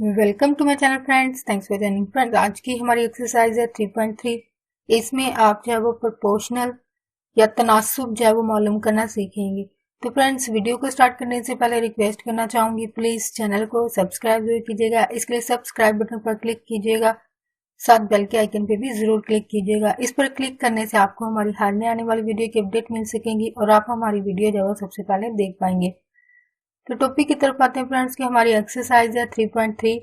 Welcome to my channel friends, thanks for joining friends. आज की हमारी एक्सरसाइज है 3.3। इसमें आप जो है वो प्रोपोर्शनल या तनासुब जो है वो मालूम करना सीखेंगे। तो फ्रेंड्स, वीडियो को स्टार्ट करने से पहले रिक्वेस्ट करना चाहूंगी, प्लीज चैनल को सब्सक्राइब जरूर कीजिएगा। इसके लिए सब्सक्राइब बटन पर क्लिक कीजिएगा, साथ बेल के आइकन पे भी जरूर क्लिक कीजिएगा। इस पर क्लिक करने से आपको हमारी हाल में आने वाली वीडियो की अपडेट मिल सकेंगी और आप हमारी वीडियो जो है सबसे पहले देख पाएंगे। तो टॉपिक की तरफ आते हैं फ्रेंड्स की हमारी एक्सरसाइज है 3.3।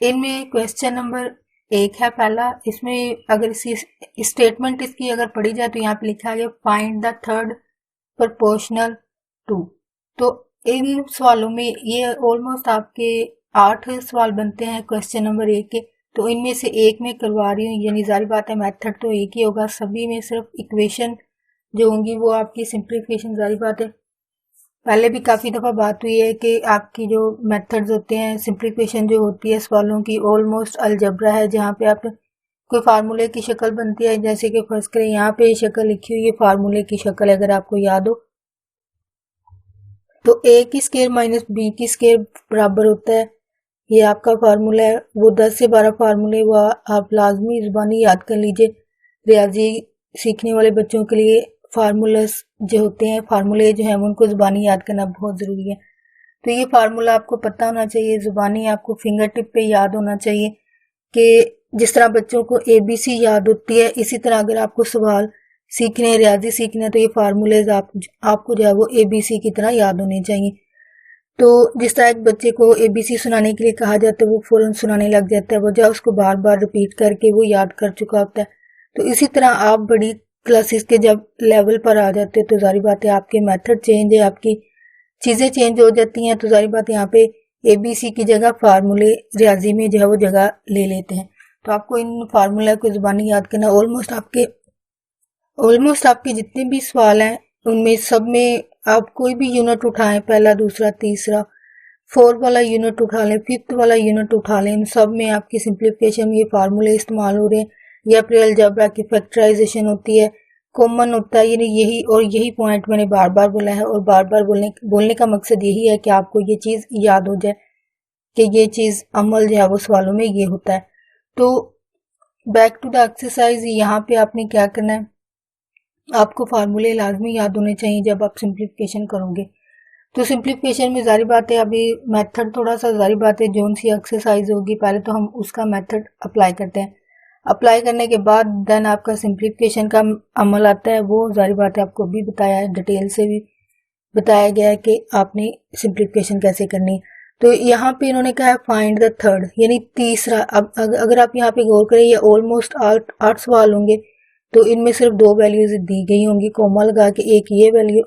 इनमें क्वेश्चन नंबर 1 है पहला। इसमें अगर इसी स्टेटमेंट इसकी अगर पढ़ी जाए तो यहाँ पे लिखा है find the third proportional to. तो इन सवालों में ये ऑलमोस्ट आपके 8 सवाल बनते हैं क्वेश्चन नंबर 1 के। तो इनमें से एक में करवा रही हूँ, यानी जारी बात है मेथड तो एक ही होगा। सभी में सिर्फ इक्वेशन जो होंगी वो आपकी सिंप्लीफिकेशन, जारी बात है। पहले भी काफ़ी दफ़ा बात हुई है कि आपकी जो मेथड्स होते हैं, सिंप्लीफिकेशन जो होती है सवालों की, ऑलमोस्ट अलजबरा है, जहाँ पे आप कोई फार्मूले की शक्ल बनती है। जैसे कि फर्स्ट करें, यहाँ पे ये शक्ल लिखी हुई है, फार्मूले की शक्ल अगर आपको याद हो तो a की स्केयर माइनस b की स्केयर बराबर होता है। ये आपका फार्मूला है। वो 10 से 12 फार्मूले वो आप लाजमी ज़ुबानी याद कर लीजिए। रियाजी सीखने वाले बच्चों के लिए फार्मूलास जो होते हैं, फार्मूले जो हैं उनको ज़ुबानी याद करना बहुत ज़रूरी है। तो ये फार्मूला आपको पता होना चाहिए, ज़ुबानी आपको फिंगर टिप पे याद होना चाहिए कि जिस तरह बच्चों को ABC याद होती है, इसी तरह अगर आपको सवाल सीखने हैं, रियाजी सीखने हैं, तो ये फार्मूलेज आपको जो है वो ABC की तरह याद होने चाहिए। तो जिस तरह एक बच्चे को ABC सुनाने के लिए कहा जाता है, वो फ़ौरन सुनाने लग जाता है, वजह उसको बार बार रिपीट करके वो याद कर चुका होता है। तो इसी तरह आप बड़ी क्लासेस के जब लेवल पर आ जाते हैं तो जारी बात है आपके मेथड चेंज है, आपकी चीज़ें चेंज हो जाती हैं। तो जारी बात है यहाँ पे ABC की जगह फार्मूले रियाजी में जो है वो जगह ले लेते हैं। तो आपको इन फार्मूला को ज़ुबानी याद करना। ऑलमोस्ट आपके जितने भी सवाल हैं उनमें सब में आप कोई भी यूनिट उठाएं, पहला, दूसरा, तीसरा, 4 वाला यूनिट उठा लें, 5th वाला यूनिट उठा लें, इन सब में आपकी सिंप्लीफिकेशन में ये फार्मूले इस्तेमाल हो रहे हैं। या फिर अलजेब्रा की फैक्टराइजेशन होती है, कॉमन होता है, यानी यही पॉइंट मैंने बार बार बोला है। और बार बार बोलने का मकसद यही है कि आपको ये चीज़ याद हो जाए कि ये चीज़ अमल जो है वो सवालों में ये होता है। तो बैक टू द एक्सरसाइज, यहाँ पे आपने क्या करना है, आपको फार्मूले लाजमी याद होने चाहिए जब आप सिंप्लीफिकेशन करोगे। तो सिंप्लीफिकेशन में जारी बात है, अभी मेथड थोड़ा सा जारी बात है, जोन सी एक्सरसाइज होगी पहले तो हम उसका मेथड अप्लाई करते हैं। अप्लाई करने के बाद देन आपका सिंप्लीफिकेशन का अमल आता है। वो जारी बात है आपको भी बताया है, डिटेल से भी बताया गया है कि आपने सिंप्लीफिकेशन कैसे करनी है। तो यहाँ पे इन्होंने कहा है फाइंड द थर्ड, यानी तीसरा। अब अगर आप यहाँ पे गौर करें, ये ऑलमोस्ट 8 सवाल होंगे। तो इनमें सिर्फ 2 वैल्यूज दी गई होंगी, कोमा लगा के, एक ये वैल्यू,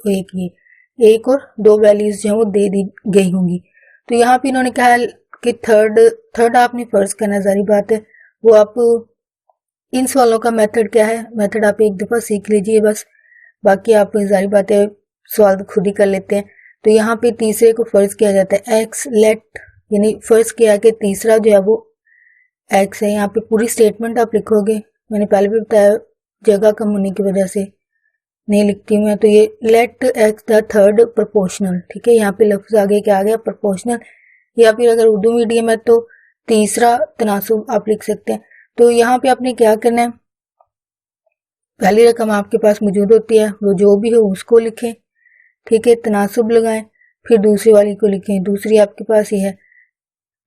एक और 2 वैल्यूज जो है वो दे दी गई होंगी। तो यहाँ पे इन्होंने कहा है कि थर्ड आपने फर्ज करना, जारी बात है। वो आप इन सवालों का मेथड क्या है, मेथड आप एक दफ़ा सीख लीजिए बस, बाकी आप जारी बात है सवाल खुद ही कर लेते हैं। तो यहाँ पे तीसरे को फर्ज किया जाता है एक्स लेट, यानी फर्ज किया कि तीसरा जो है वो एक्स है। यहाँ पे पूरी स्टेटमेंट आप लिखोगे, मैंने पहले भी बताया जगह कम होने की वजह से नहीं लिखती हूँ मैं। तो ये let x the third proportional, ठीक है। यहाँ पे लफ्ज आगे क्या आ गया, प्रोपोर्शनल। या फिर अगर उर्दू मीडियम है तो तीसरा तनासुब आप लिख सकते हैं। तो यहाँ पे आपने क्या करना है, पहली रकम आपके पास मौजूद होती है, वो जो भी हो उसको लिखें, ठीक है, तनासुब लगाएं। फिर दूसरी वाली को लिखें, दूसरी आपके पास ही है।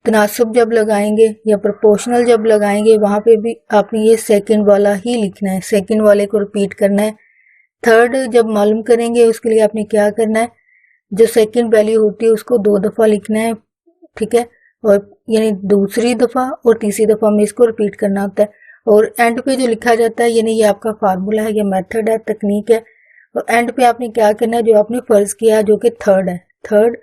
तनासुब जब लगाएंगे या प्रोपोर्शनल जब लगाएंगे, वहां पे भी आपने ये सेकंड वाला ही लिखना है, सेकंड वाले को रिपीट करना है। थर्ड जब मालूम करेंगे उसके लिए आपने क्या करना है, जो सेकंड वैल्यू होती है उसको 2 दफ़ा लिखना है, ठीक है। और यानी दूसरी दफ़ा और तीसरी दफ़ा में इसको रिपीट करना होता है। और एंड पे जो लिखा जाता है, यानी ये आपका फार्मूला है, ये मेथड है, तकनीक है। और एंड पे आपने क्या करना है, जो आपने फर्ज किया जो कि थर्ड है, थर्ड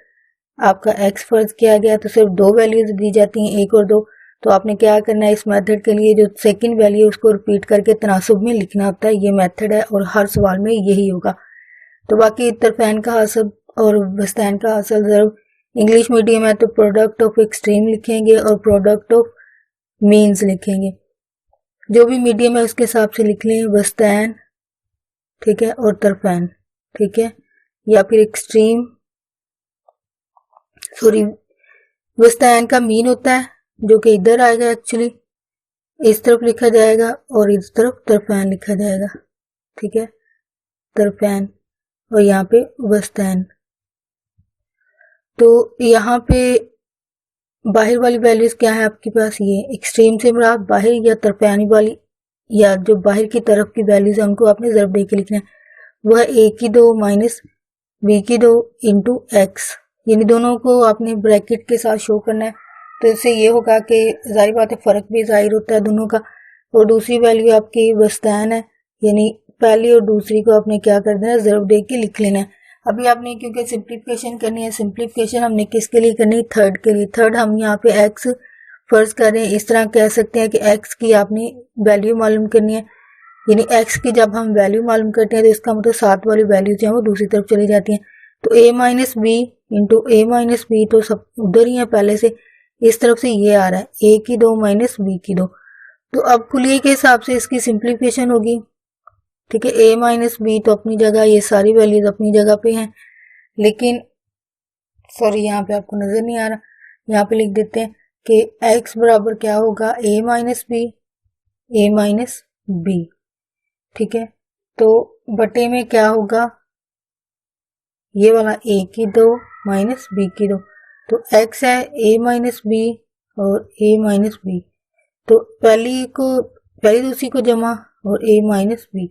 आपका एक्स फर्ज किया गया, तो सिर्फ 2 वैल्यूज दी जाती हैं, 1 और 2। तो आपने क्या करना है, इस मेथड के लिए जो सेकंड वैल्यू है उसको रिपीट करके तनासुब में लिखना होता है। ये मेथड है और हर सवाल में यही होगा। तो बाकी तरफैन का हासिल और वस्तैन का हासिल ज़रूर, इंग्लिश मीडियम है तो प्रोडक्ट ऑफ एक्सट्रीम लिखेंगे और प्रोडक्ट ऑफ मीन्स लिखेंगे। जो भी मीडियम है उसके हिसाब से लिख लें, वस्तैन, ठीक है, और तरफैन, ठीक है। या फिर एक्सट्रीम, सॉरी, वस्तैन का मीन होता है, जो कि इधर आएगा, एक्चुअली इस तरफ लिखा जाएगा और इस तरफ तरफैन लिखा जाएगा, ठीक है, तरफैन, और यहाँ पे वस्तैन। तो यहाँ पे बाहर वाली वैल्यूज क्या है आपके पास, ये एक्सट्रीम से मुराद बाहर या तरफैनी वाली या जो बाहर की तरफ की वैल्यूज है उनको आपने ज़रब दे के लिखना है। वह a की 2 माइनस b की 2 इंटू एक्स, यानी दोनों को आपने ब्रैकेट के साथ शो करना है। तो इससे ये होगा कि जाहिर बात है फ़र्क भी जाहिर होता है दोनों का। और दूसरी वैल्यू आपकी वस्तान है, यानी पहली और दूसरी को आपने क्या कर देना है, ज़रब दे के लिख लेना है। अभी आपने क्योंकि सिंप्लीफिकेशन करनी है, सिंप्लीफिकेशन हमने किसके लिए करनी है, थर्ड के लिए। थर्ड हम यहाँ पे एक्स फर्ज कर रहे हैं, इस तरह कह सकते हैं कि एक्स की आपने वैल्यू मालूम करनी है, यानी एक्स की जब हम वैल्यू मालूम करते हैं तो इसका मतलब साथ वाली वैल्यू जो है वो दूसरी तरफ चली जाती हैं। तो a minus b into a minus b तो सब उधर ही है पहले से, इस तरफ से ये आ रहा है a की 2 माइनस बी की 2। तो अब कुलिये के हिसाब से इसकी सिंप्लीफिकेशन होगी, ठीक है। a माइनस बी तो अपनी जगह, ये सारी वैल्यूज अपनी जगह पे हैं, लेकिन सॉरी यहाँ पे आपको नजर नहीं आ रहा, यहाँ पे लिख देते हैं कि x बराबर क्या होगा, a minus b, a minus b, ठीक है। तो बटे में क्या होगा, ये वाला a की 2 माइनस बी की 2, तो x है a माइनस बी और a माइनस बी, तो पहली दूसरी को जमा और a माइनस बी,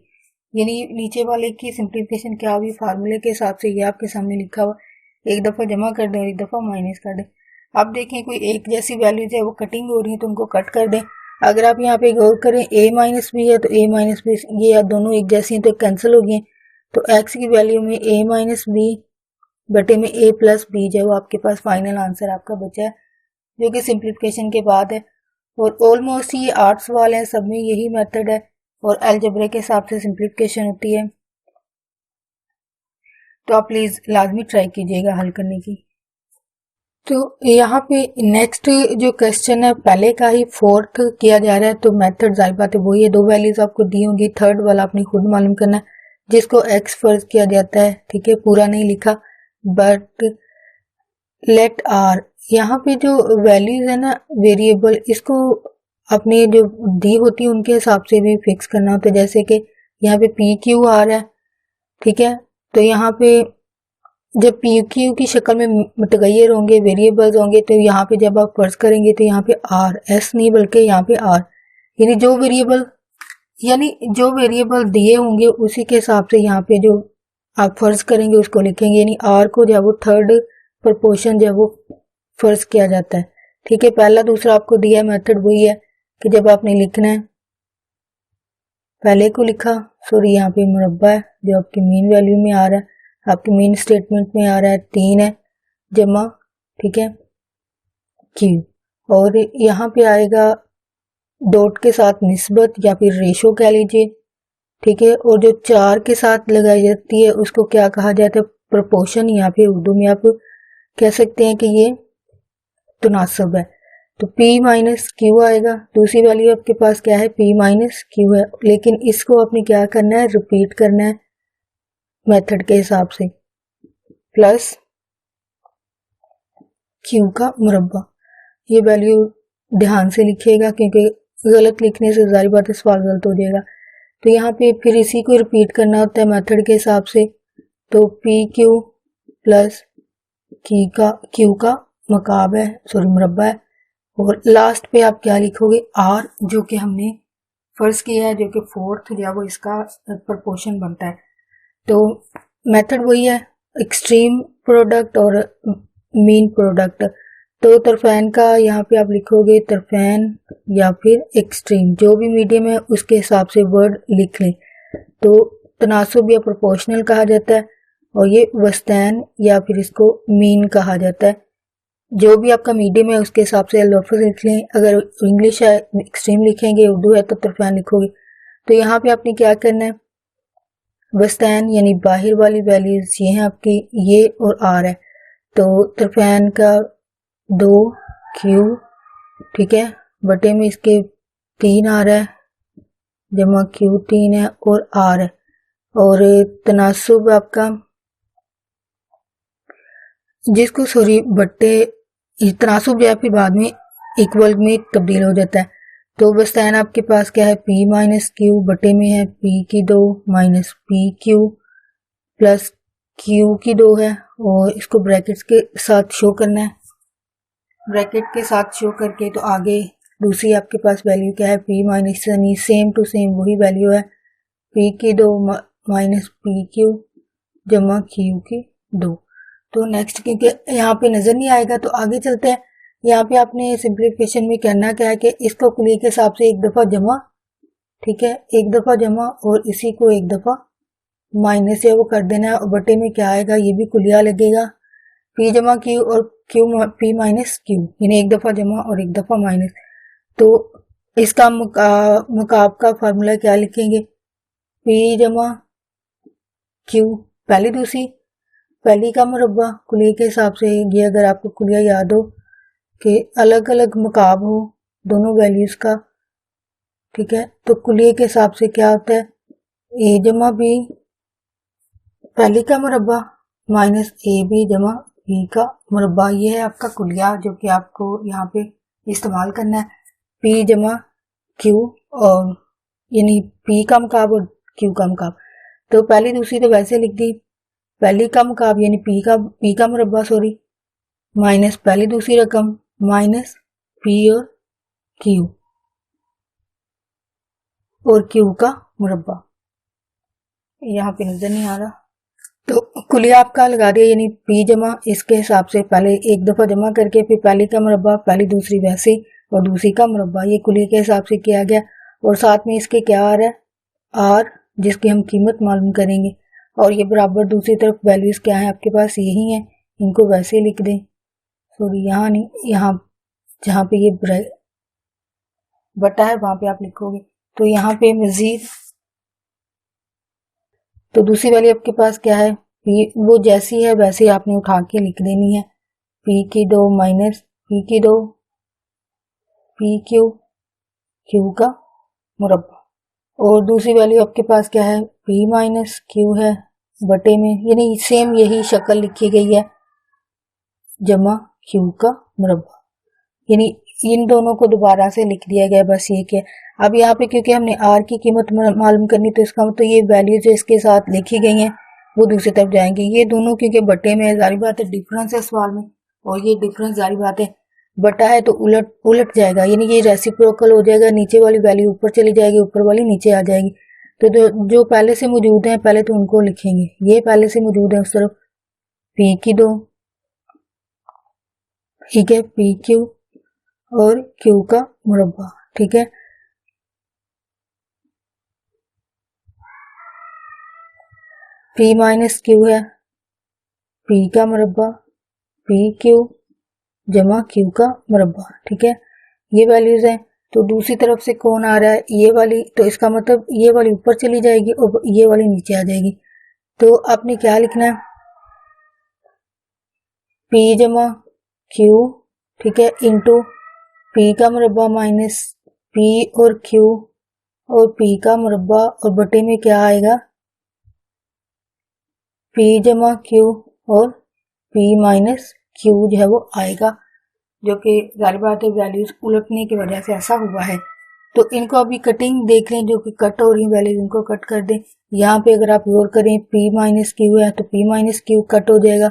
यानी नीचे वाले की सिंप्लीफिकेशन क्या होगी, फार्मूले के हिसाब से ये आपके सामने लिखा हुआ, एक दफ़ा जमा कर दें और एक दफ़ा माइनस कर दें। अब देखें कोई एक जैसी वैल्यूज है वो कटिंग हो रही है तो उनको कट कर दें। अगर आप यहाँ पे गौर करें a माइनस बी है तो a माइनस बी, ये दोनों एक जैसी हैं तो कैंसिल हो गए। तो x की वैल्यू में a माइनस बी बटे में a प्लस बी जो है वो आपके पास फाइनल आंसर आपका बचा है, जो कि सिंप्लीफिकेशन के बाद है। और ऑलमोस्ट ये 8 सवाल हैं, सब में यही मेथड है और अलजेब्रा के हिसाब से सिंप्लीफिकेशन होती है। तो आप प्लीज़ लाजमी ट्राई कीजिएगा हल करने की। तो यहाँ पे नेक्स्ट जो क्वेश्चन है पहले का ही फोर्थ किया जा रहा है, तो मेथड जाहिर बात है वही है, दो वैल्यूज आपको दी होंगी, थर्ड वाला आपने खुद मालूम करना है जिसको एक्स फर्ज किया जाता है, ठीक है, पूरा नहीं लिखा। बट लेट आर, यहाँ पे जो वैल्यूज है ना वेरिएबल, इसको अपनी जो दी होती है उनके हिसाब से भी फिक्स करना होता है। जैसे कि यहाँ पे पी क्यू आ रहा है, ठीक है, तो यहाँ पे जब पी क्यू की शक्ल में मुतगैर होंगे, वेरिएबल्स होंगे, तो यहाँ पे जब आप फर्ज करेंगे तो यहाँ पे आर, एस नहीं बल्कि यहाँ पे आर, यानी जो वेरिएबल दिए होंगे उसी के हिसाब से यहाँ पे जो आप फर्ज करेंगे उसको लिखेंगे, यानी आर को जब वो थर्ड प्रोपोर्शन जब वो फर्ज किया जाता है, ठीक है। पहला दूसरा आपको दिया मेथड वही है कि जब आपने लिखना है पहले को लिखा, सॉरी यहाँ पे मुरब्बा है जो आपकी मेन वैल्यू में आ रहा है, आपकी मेन स्टेटमेंट में आ रहा है 3 है जमा, ठीक है, क्यू, और यहाँ पे आएगा डॉट के साथ निस्बत या फिर रेशो कह लीजिए, ठीक है। और जो 4 के साथ लगाई जाती है उसको क्या कहा जाता है, प्रोपोर्शन, या फिर उर्दू में आप कह सकते हैं कि ये तनासब है। तो P माइनस क्यू आएगा, दूसरी वैल्यू आपके पास क्या है, P माइनस क्यू है, लेकिन इसको आपने क्या करना है, रिपीट करना है मेथड के हिसाब से, प्लस क्यू का मुरब्बा। ये वैल्यू ध्यान से लिखिएगा क्योंकि गलत लिखने से जाहिर बात है सवाल गलत हो जाएगा। तो यहाँ पे फिर इसी को रिपीट करना होता है मेथड के हिसाब से, तो पी क्यू प्लस क्यू का मकाब है, सॉरी मुरब्बा है, और लास्ट पे आप क्या लिखोगे, आर, जो कि हमने फर्ज किया है, जो कि फोर्थ या वो इसका प्रोपोर्शन बनता है। तो मेथड वही है, एक्सट्रीम प्रोडक्ट और मीन प्रोडक्ट। तो तरफैन का यहाँ पे आप लिखोगे तरफैन या फिर एक्सट्रीम, जो भी मीडियम है उसके हिसाब से वर्ड लिख लें। तो तनासुब या प्रोपोर्शनल कहा जाता है, और ये वस्तान या फिर इसको मीन कहा जाता है। जो भी आपका मीडियम है उसके हिसाब से लफ्ज़ लिख लें, अगर इंग्लिश है एक्सट्रीम लिखेंगे, उर्दू है तो तरफैन लिखोगे। तो यहाँ पे आपने क्या करना है, वस्तान यानी बाहर वाली वैल्यूज ये हैं आपकी, ये और आर है, तो तरफैन का 2 क्यू, ठीक है, बटे में इसके 3 आ रहा है जमा क्यू 3 है और आर है, और तनासुब आपका जिसको सॉरी बट्टे तनासुब जो है फिर बाद में इक्वल में तब्दील हो जाता है। तो बस तैन आपके पास क्या है, p माइनस क्यू बटे में है p की 2 minus p Q plus q की 2 है, और इसको ब्रैकेट्स के साथ शो करना है। ब्रैकेट के साथ शो करके तो आगे दूसरी आपके पास वैल्यू क्या है, p माइनस, यानी सेम टू सेम वही वैल्यू है p की 2 माइनस p क्यू जमा q की 2। तो नेक्स्ट, क्योंकि यहाँ पे नजर नहीं आएगा तो आगे चलते हैं। यहाँ पे आपने सिंप्लीफिकेशन में करना क्या है कि इसको कुलिया के हिसाब से एक दफा जमा, ठीक है, एक दफा जमा, और इसी को एक दफा माइनस या वो कर देना है, और बटे में क्या आएगा, ये भी कुलिया लगेगा p जमा q और q p माइनस q, यानी एक दफा जमा और एक दफा माइनस। तो इसका मुकाब का फार्मूला क्या लिखेंगे, p जमा q पहली दूसरी, पहली का मुरब्बा कुलिया के हिसाब से। ये अगर आपको कुलिया याद हो कि अलग अलग मुकाब हो दोनों वैल्यूज का, ठीक है, तो कुलिया के हिसाब से क्या होता है, a जमा b पहली का मुरब्बा माइनस ए बी जमा b का मुरब्बा। ये है आपका कुलिया जो कि आपको यहाँ पे इस्तेमाल करना है, p जमा q, और यानी p का मुकाब और q का मुकाब। तो पहली दूसरी तो वैसे लिख दी, पहली का मुकाब यानी p का मुरब्बा सॉरी, माइनस पहली दूसरी रकम माइनस p और q का मुरब्बा। यहाँ पे नजर नहीं आ रहा, तो कुलिया आपका लगा दिया, यानी p जमा इसके हिसाब से पहले एक दफा जमा करके फिर पहली का मुरब्बा, पहली दूसरी वैसे और दूसरी का मुरब्बा, ये कुलिया के हिसाब से किया गया। और साथ में इसके क्या आ रहा है, r, जिसकी हम कीमत मालूम करेंगे, और ये बराबर दूसरी तरफ वैल्यूज क्या है आपके पास, यही है, इनको वैसे लिख दें, सॉरी यहाँ नहीं, यहाँ जहाँ पे ये बटा है वहां पे आप लिखोगे। तो यहाँ पे मजीद, तो दूसरी वाली आपके पास क्या है, वो जैसी है वैसे आपने उठा के लिख देनी है, p की 2 माइनस p की 2 p q का मुरब्बा। और दूसरी वाली आपके पास क्या है, p माइनस q है बटे में, यानी सेम यही शक्ल लिखी गई है, जमा q का मुरब्बा, यानी इन दोनों को दोबारा से लिख दिया गया, बस ये क्या। अब यहाँ पे क्योंकि हमने r की कीमत मालूम करनी, तो इसका मतलब ये वैल्यू जो इसके साथ लिखी गई हैं वो दूसरी तरफ जाएंगी। ये दोनों क्योंकि बटे में है, जारी बात है डिफरेंस है सवाल में, और ये डिफरेंस जारी बात है बटा है तो उलट जाएगा, यानी ये रेसिप्रोकल हो जाएगा, नीचे वाली वैल्यू ऊपर चली जाएगी, ऊपर वाली नीचे आ जाएगी। तो जो पहले से मौजूद है पहले तो उनको लिखेंगे, ये पहले से मौजूद है उस तरफ p की 2, ठीक है, p q और q का मुरब्बा, ठीक है। p माइनस q है p का मुरब्बा, p q जमा q का मुरब्बा, ठीक है, ये वैल्यूज हैं। तो दूसरी तरफ से कौन आ रहा है, ये वाली, तो इसका मतलब ये वाली ऊपर चली जाएगी और ये वाली नीचे आ जाएगी। तो आपने क्या लिखना है, p जमा q, ठीक है, इंटू p का मुरब्बा माइनस p और q और p का मुरब्बा, और बटे में क्या आएगा, p जमा q और p माइनस q जो है वो आएगा, जो कि जाहिर बात है वैल्यूज उलटने की वजह से ऐसा हुआ है। तो इनको अभी कटिंग देख लें, जो कि कट हो रही वैल्यूज इनको कट कर दें। यहाँ पे अगर आप गौर करें p माइनस क्यू है तो p माइनस क्यू कट हो जाएगा,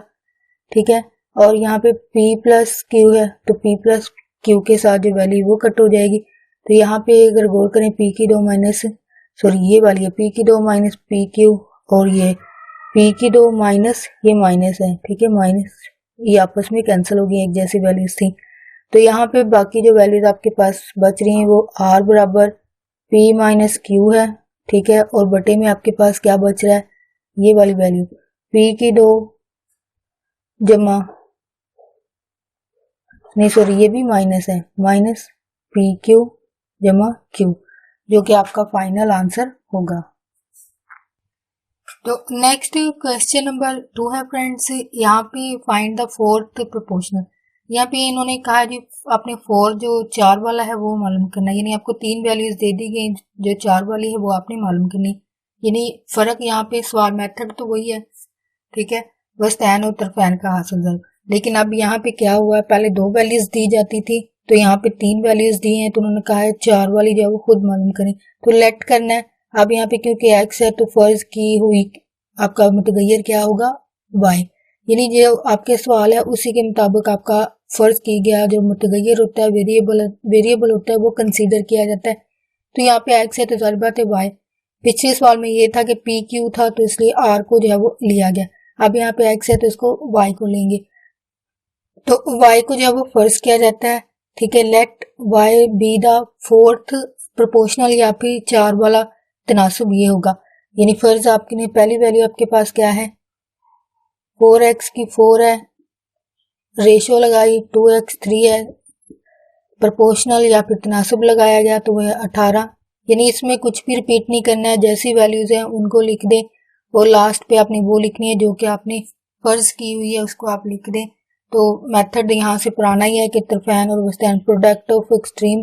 ठीक है, और यहाँ पे p प्लस क्यू है तो p प्लस क्यू के साथ जो वैल्यू वो कट हो जाएगी। तो यहाँ पे अगर गौर करें p की 2 माइनस, सॉरी ये वाली है p की 2 माइनस p क्यू, और ये p की 2 माइनस ये माइनस है, ठीक है, माइनस ये आपस में कैंसिल हो गई, एक जैसी वैल्यूज थी। तो यहाँ पे बाकी जो वैल्यूज आपके पास बच रही हैं वो r बराबर p माइनस क्यू है, ठीक है, और बटे में आपके पास क्या बच रहा है, ये वाली वैल्यू p की 2 जमा, नहीं सॉरी ये भी माइनस है, माइनस p क्यू जमा q, जो कि आपका फाइनल आंसर होगा। तो नेक्स्ट क्वेश्चन नंबर 2 है फ्रेंड्स, यहाँ पे फाइंड द फोर्थ प्रोपोर्शनल। यहाँ पे इन्होंने कहा जी आपने 4 जो 4 वाला है वो मालूम करना, यानी आपको 3 वैल्यूज दे दी गई, जो 4 वाली है वो आपने मालूम करनी, यानी फर्क यहाँ पे सवाल मेथड तो वही है, ठीक है, बस तैन और तरफैन का हासिल ज़रूर। लेकिन अब यहाँ पे क्या हुआ है, पहले 2 वैल्यूज दी जाती थी, तो यहाँ पे 3 वैल्यूज दी हैं, तो उन्होंने कहा है 4 वाली जो है वो खुद मालूम करें। तो लेट करना है। अब यहाँ पे क्योंकि x है तो फर्ज की हुई आपका मुतगय्यर क्या होगा, y, यानी जो आपके सवाल है उसी के मुताबिक आपका फर्ज की गया जो मुतगय्यर होता है, वेरिएबल होता है, वो कंसीडर किया जाता है। तो यहाँ पे x है तो जाहिर बात है y। पिछले सवाल में ये था कि p q था तो इसलिए r को जो है वो लिया गया। अब यहाँ पे x है तो इसको y को लेंगे, तो y को जो है वो फर्ज किया जाता है, ठीक है। Let y be the fourth proportional, या फिर 4 वाला तनासुब ये होगा, यानी फर्ज आपकी पहली वैल्यू आपके पास क्या है 4x की 4 है, रेशो लगाई 2x 3 है, प्रोपोर्शनल या फिर तनासुब लगाया गया तो वह 18, यानी इसमें कुछ भी रिपीट नहीं करना है, जैसी वैल्यूज हैं उनको लिख दें और लास्ट पे आपने वो लिखनी है जो कि आपने फर्ज की हुई है उसको आप लिख दें। तो मेथड यहाँ से पुराना ही है कि तरफैन और वस्तैन प्रोडक्ट ऑफ एक्सट्रीम,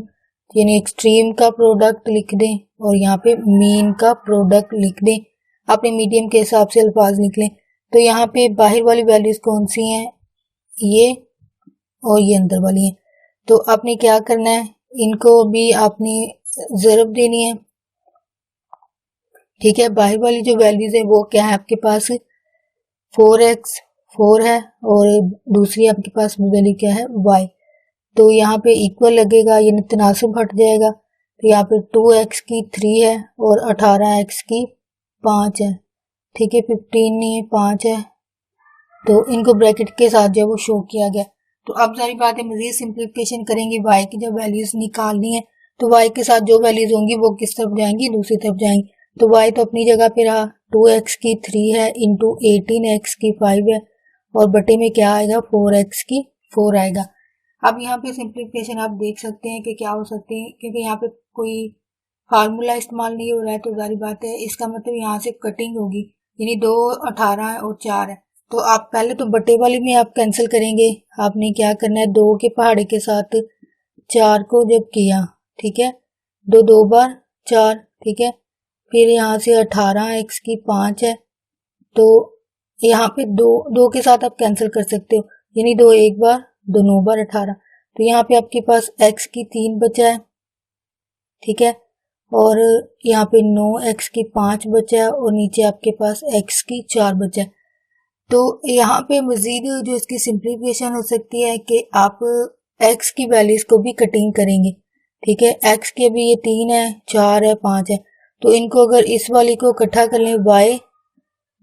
यानी एक्सट्रीम का प्रोडक्ट लिख दें और यहाँ पे मीन का प्रोडक्ट लिख दें, अपने मीडियम के हिसाब से अल्फाज लिख लें। तो यहाँ पे बाहर वाली वैल्यूज कौन सी हैं, ये और ये अंदर वाली हैं। तो आपने क्या करना है, इनको भी आपने ज़रब देनी है, ठीक है। बाहर वाली जो वैल्यूज है वो क्या है आपके पास 4x 4 है और दूसरी आपके पास वैल्यू क्या है y। तो यहाँ पे इक्वल लगेगा, यानी तनासुब हट जाएगा। तो यहाँ पे 2x की 3 है और 18x की 5 है, ठीक है। 15 नहीं है 5 है, तो इनको ब्रैकेट के साथ जो वो शो किया गया। तो अब सारी बात है मजीद सिंप्लीफिकेशन करेंगे, y की जब वैल्यूज निकालनी है तो y के साथ जो वैल्यूज होंगी वो किस तरफ जाएंगी, दूसरी तरफ जाएंगी। तो y तो अपनी जगह पे रहा, 2x की 3 है इंटू 18x की 5 है और बटे में क्या आएगा 4x की 4 आएगा। अब यहाँ पे सिंप्लीफिकेशन आप देख सकते हैं कि क्या हो सकते हैं, क्योंकि यहाँ पे कोई फार्मूला इस्तेमाल नहीं हो रहा है तो जारी बात है इसका मतलब यहाँ से कटिंग होगी, यानी 2 18 है और 4 है। तो आप पहले तो बटे वाली में आप कैंसिल करेंगे, आपने क्या करना है 2 के पहाड़े के साथ 4 को जब किया, ठीक है, 2 2 बार 4, ठीक है। फिर यहाँ से 18x की 5 है, तो यहाँ पे 2 के साथ आप कैंसिल कर सकते हो, यानी 2 एक बार 2 9 बार 18। तो यहाँ पे आपके पास x की 3 बचा है, ठीक है, और यहाँ पे 9x की 5 बचा है और नीचे आपके पास x की 4 बचा है। तो यहाँ पे मजीद जो इसकी सिंप्लीफिकेशन हो सकती है कि आप x की वैल्यूज को भी कटिंग करेंगे, ठीक है। x के भी ये 3 है 4 है 5 है, तो इनको अगर इस वाली को इकट्ठा कर लें y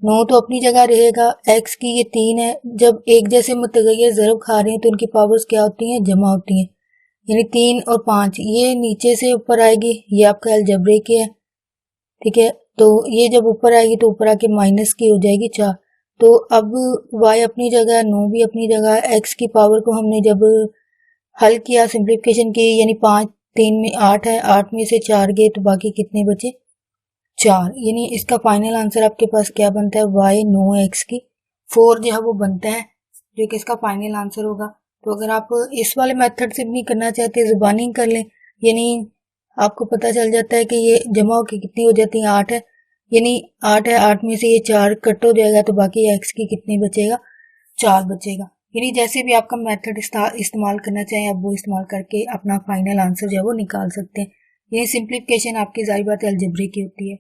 9 तो अपनी जगह रहेगा, x की ये 3 है, जब एक जैसे मुतगय्यर ज़रब खा रहे हैं तो इनकी पावर्स क्या होती हैं, जमा होती हैं, यानी 3 और 5 ये नीचे से ऊपर आएगी, ये आपका अलजबरे की है, ठीक है। तो ये जब ऊपर आएगी तो ऊपर आके माइनस की हो जाएगी 4। तो अब y अपनी जगह 9 भी अपनी जगह, x की पावर को हमने जब हल किया सिंप्लीफिकेशन की, यानी 5 3 में 8 है, 8 में से 4 गए तो बाकी कितने बचे 4, यानी इसका फाइनल आंसर आपके पास क्या बनता है y 9x की 4 जो है वो बनता है, जो कि इसका फाइनल आंसर होगा। तो अगर आप इस वाले मेथड से भी नहीं करना चाहते ज़ुबानी कर लें, यानी आपको पता चल जाता है कि ये जमा होकर कितनी हो जाती है 8 है, यानी 8 है, 8 में से ये 4 कट हो जाएगा तो बाकी x की कितनी बचेगा 4 बचेगा। यानी जैसे भी आपका मेथड इस्तेमाल करना चाहें आप वो इस्तेमाल करके अपना फाइनल आंसर जो है वो निकाल सकते हैं। ये सिंप्लीफिकेशन आपकी जारी बात अलजेब्रे की होती है।